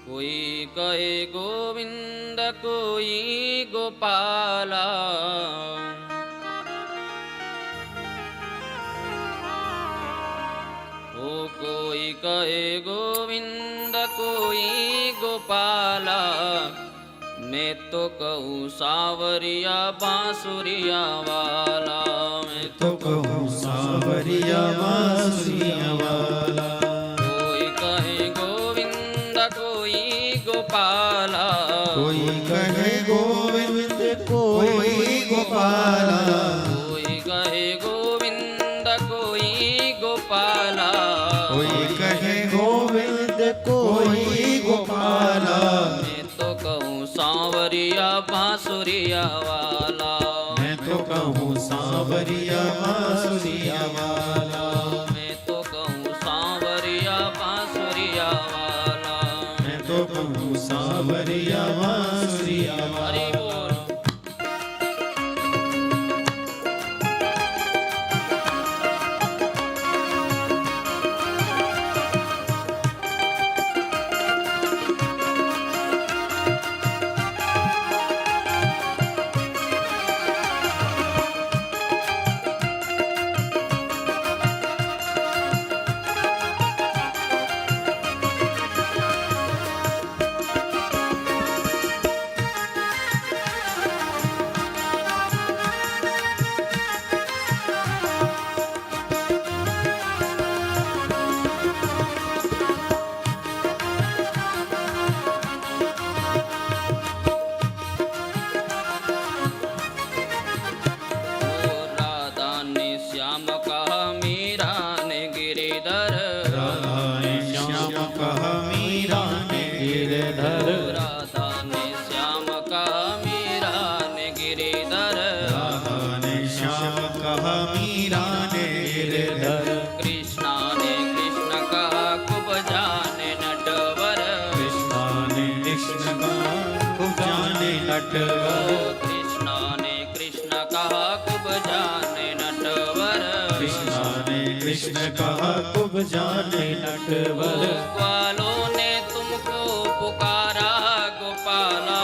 कोई कहे गोविंद कोई गोपाला, ओ कोई कहे गोविंद कोई गोपाला। मैं तो कहूँ सावरिया बांसुरिया वाला, मैं तो कहूँ सावरिया बांसुरिया वाला। कोई कहे गोविंद कोई गोपाला, कोई कहे गोविंद कोई गोपाला। कोई कहे गोविंद कोई गोपाला, कोई कहे गोविंद कोई गोपाला। मैं तो कहूँ सांवरिया बांसुरिया वाला, मैं तो कहूँ सांवरिया बांसुरिया वाला। मैं तो कहूँ सांवरिया बांसुरिया वाला, मैं तो कहूँ सांवरिया बांसुरिया वाला। हरि बोल। श्याम कहा मीरा ने गिरिधर, राधा ने श्याम कहा मीरा ने गिरधर। राधा ने श्याम कहा मीरा ने गिरिधर, राधा ने श्याम कहा मीरा ने गिरधर। कृष्णा ने कृष्ण कहा खूब जाने नटवर, कृष्णा ने कृष्ण कहा खूब जाने नटवर। कृष्णा ने कृष्ण कहा खूब जाने नटवर, कृष्णा ने कृष्ण कहा खूब जाने नटवर। ग्वालों ने तुमको पुकारा गोपाला,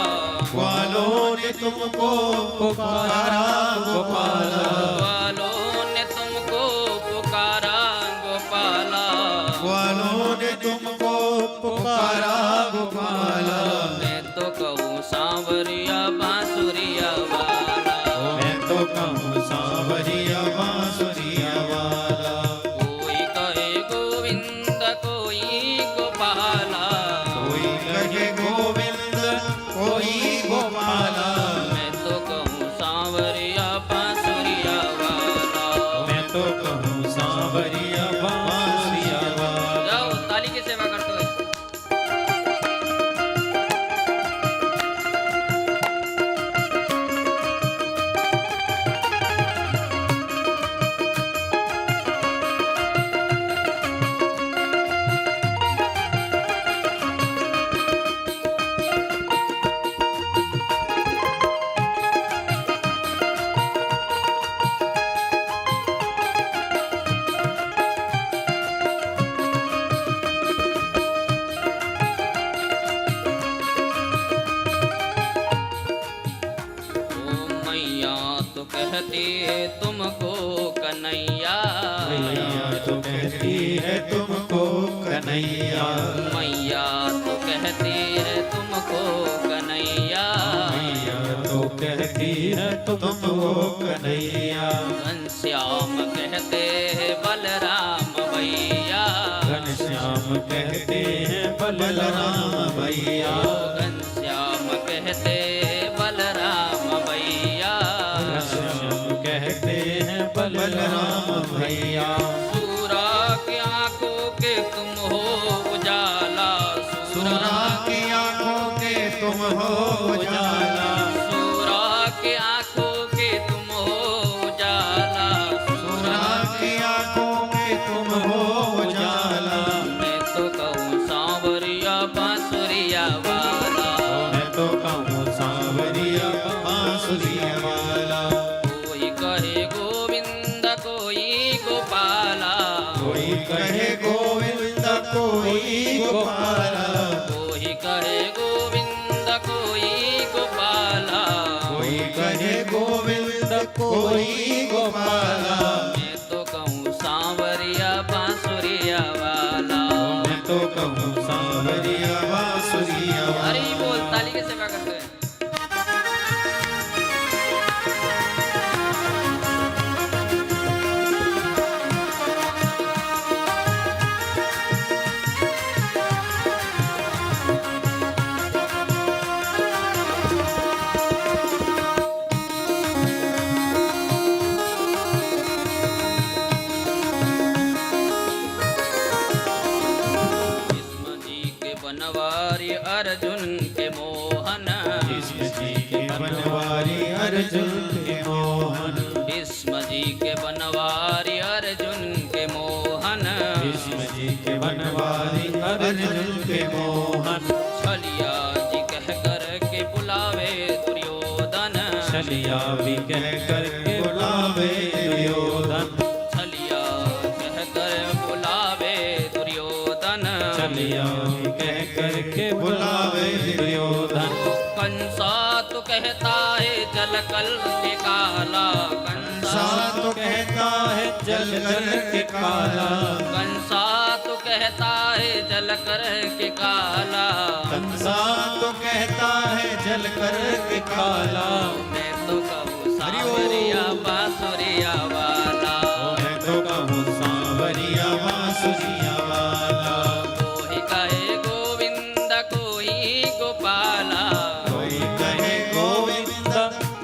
ग्वालों ने तुमको पुकारा गोपाला। ग्वालों ने तुमको पुकारा गोपाला, ग्वालों ने तुमको पुकारा गोपाला। मैं तो कहूँ सांवरिया बांसुरिया वाला, मैं तो कहूँ सांवरिया बांसुरिया वाला। कोई कहे गोविंद कोई गोपाला, कोई कहे गोविंद कोई गोपाला। मैं तो कहूँ सांवरिया बांसुरिया वाला। मैं तो कहूँ सांवरिया बांसुरिया वाला। जाओ ताली की सेवा करते हुए। मैया तो कहती है तुमको कन्हैया, मैया तो कहती है तुमको कन्हैया। मैया तो कहती है तुमको कन्हैया, मैया तो कहती है तुमको कन्हैया। घनश्याम कहते हैं बलराम भैया, घनश्याम कहते हैं बलराम भैया। घनश्याम कहते हैं बलराम भैया, घनश्याम कहते हैं बलराम भैया। सूरा की आंखों के तुम हो उजाला, सूरा की आंखों के तुम हो उजाला। सूरा की आंखों के तुम हो उजाला, सूरा की आंखों के तुम हो उजाला। मैं तो कहूँ सांवरिया बांसुरिया वाला, मैं तो कहूँ सांवरिया बांसुरिया वाला। कोई कहे गोविंद कोई गोपाला, कोई कहे गोविंद कोई गोपाला। कोई कहे बनवारी अर्जुन के मोहन, कृष्ण जी के बनवारी अर्जुन के मोहन, भीष्म जी के बनवारी अर्जुन के मोहन, कृष्ण जी के बनवारी अर्जुन के मोहन, छलिया जी कह कर के बुलावे दुर्योधन, छलिया भी कह कर के बुलावे दुर्योधन, छलिया कह कर बुलावे दुर्योधन, छलिया भी कह कर के बुलावे दुर्योधन, कंसा तो कहता है जल कल के काला, कंसा तो कहता है जल कर के काला, कंसा तो कहता है जल कर के काला, कंसा तो कहता है जल कर के काला, मैं तो कहूँ सांवरिया बांसुरिया वाला, मैं तो कहूँ सांवरिया बांसुरिया वाला, कोई कहे गोविंद कोई गोपाला, कोई कहे गोविंद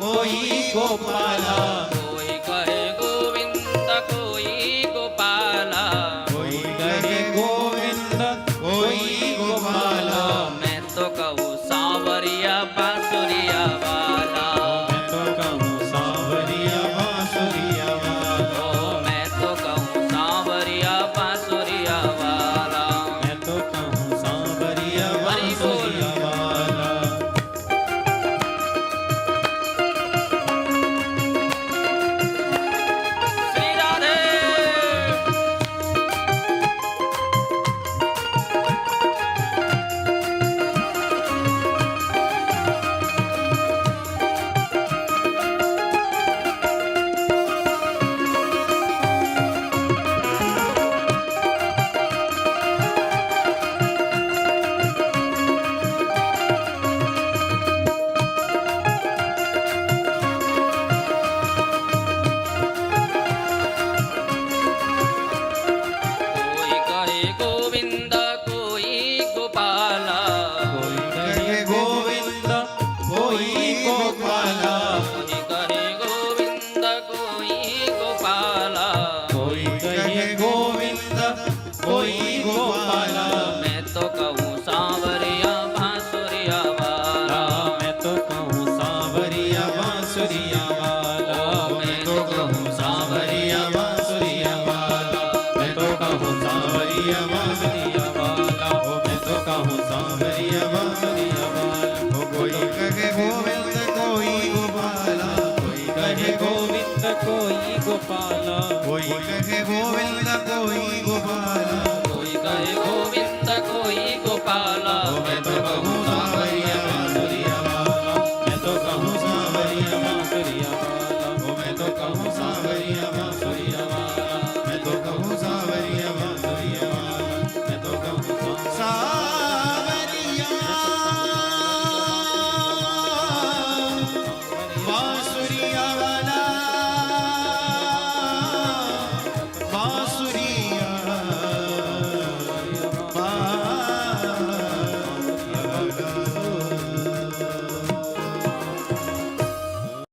कोई गोपाला, कोई कहे गोविंद कोई गोपाला, कोई कहे गोविंद कोई गोपाला, मैं तो कहूँ सांवरिया बांसुरिया वाला, मैं तो कहूँ सांवरिया बांसुरिया वाला, मैं तो कहूँ सांवरिया बांसुरिया वाला। मैं तो कहूँ सांवरिया बांसुरिया वाला। श्री राधे। कोई कहे गोविंद कोई गोपाला, कोई कहे गोविंद कोई गोपाला, कोई कहे गोविंद कोई गोपाला, कोई कहे गोविंद कोई गोपाला, मैं तो कहूँ सांवरिया बांसुरिया वाला, मैं तो कहूँ सांवरिया बांसुरिया वाला, मैं तो कहूँ सांवरिया बांसुरिया वाला, मैं तो कहूँ सांवरिया बांसुरिया वाला, ओ मैं तो कहूँ सांवरिया बांसुरिया वाला। ओ कोई कहे गोविंद कोई गोपाला, कोई कहे गोविंद कोई गोपाला, कोई कहे गोविंद कोई गोपाला,